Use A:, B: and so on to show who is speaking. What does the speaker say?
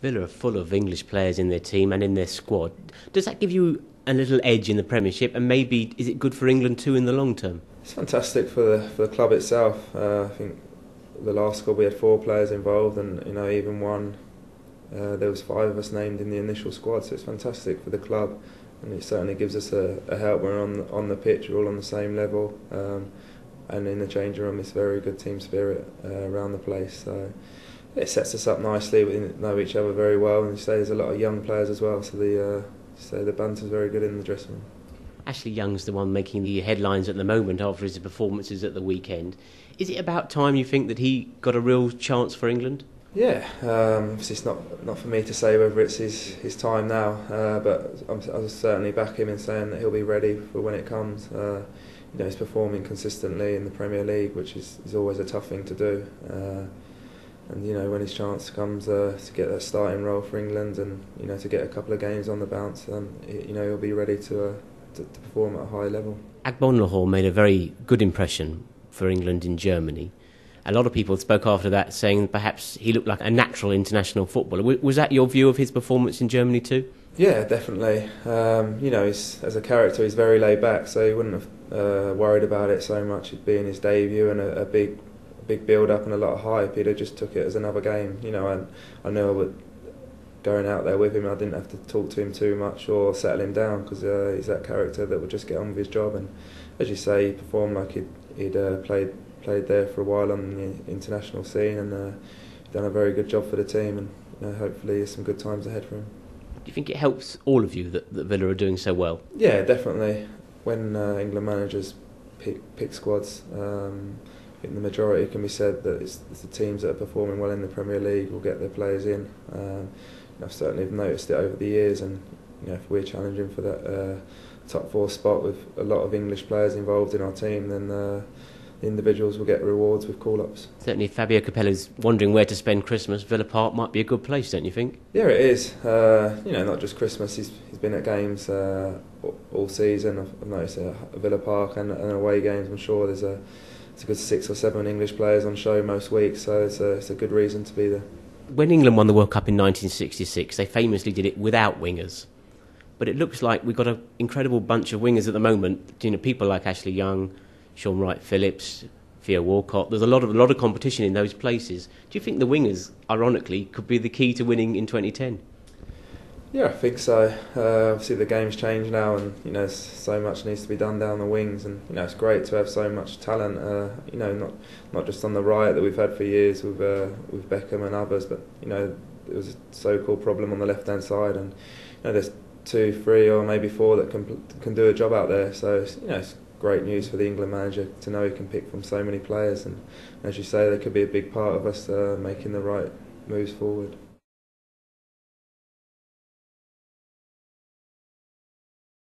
A: Villa are full of English players in their team and in their squad. Does that give you a little edge in the Premiership, and maybe is it good for England too in the long term?
B: It's fantastic for the club itself. I think the last squad we had 4 players involved, and even one. There was 5 of us named in the initial squad, so it's fantastic for the club, and it certainly gives us a help. We're on the pitch, we're all on the same level, and in the changing room, it's very good team spirit around the place. So it sets us up nicely. We know each other very well, and you say there's a lot of young players as well, so the banter's very good in the dressing room.
A: Ashley Young's the one making the headlines at the moment after his performances at the weekend. Is it about time, you think, that he got a real chance for England?
B: Yeah, obviously it's not for me to say whether it's his time now, but I'll certainly back him in saying that he'll be ready for when it comes. He's performing consistently in the Premier League, which is always a tough thing to do. And when his chance comes to get that starting role for England, and to get a couple of games on the bounce, he'll be ready to perform at a high level.
A: Agbonlahor made a very good impression for England in Germany. A lot of people spoke after that saying perhaps he looked like a natural international footballer. Was that your view of his performance in Germany too?
B: Yeah, definitely. As a character, he's very laid back, so he wouldn't have worried about it so much. It being his debut and a big build-up and a lot of hype, he'd have just took it as another game. I knew I would, going out there with him, I didn't have to talk to him too much or settle him down, because he's that character that would just get on with his job. And as you say, he performed like he'd played there for a while on the international scene, and done a very good job for the team, and hopefully there's some good times ahead for him.
A: Do you think it helps all of you that Villa are doing so well?
B: Yeah, definitely. When England managers pick squads, I think the majority can be said that it's the teams that are performing well in the Premier League will get their players in. I've certainly noticed it over the years, and if we're challenging for that top 4 spot with a lot of English players involved in our team, then the individuals will get rewards with call-ups.
A: Certainly, if Fabio Capello's wondering where to spend Christmas, Villa Park might be a good place, don't you think?
B: Yeah, it is. Not just Christmas. He's been at games all season. I've noticed at Villa Park and away games. I'm sure there's a good 6 or 7 English players on show most weeks, so it's a good reason to be there.
A: When England won the World Cup in 1966, they famously did it without wingers. But it looks like we've got an incredible bunch of wingers at the moment. People like Ashley Young, Sean Wright-Phillips, Theo Walcott. There's a lot of competition in those places. Do you think the wingers, ironically, could be the key to winning in 2010?
B: Yeah, I think so. Obviously the game's changed now, and so much needs to be done down the wings, and it's great to have so much talent. Not just on the right that we've had for years with Beckham and others, but there was a so-called problem on the left-hand side, and there's 2, 3, or maybe 4 that can do a job out there. So it's great news for the England manager to know he can pick from so many players, and as you say, they could be a big part of us making the right moves forward.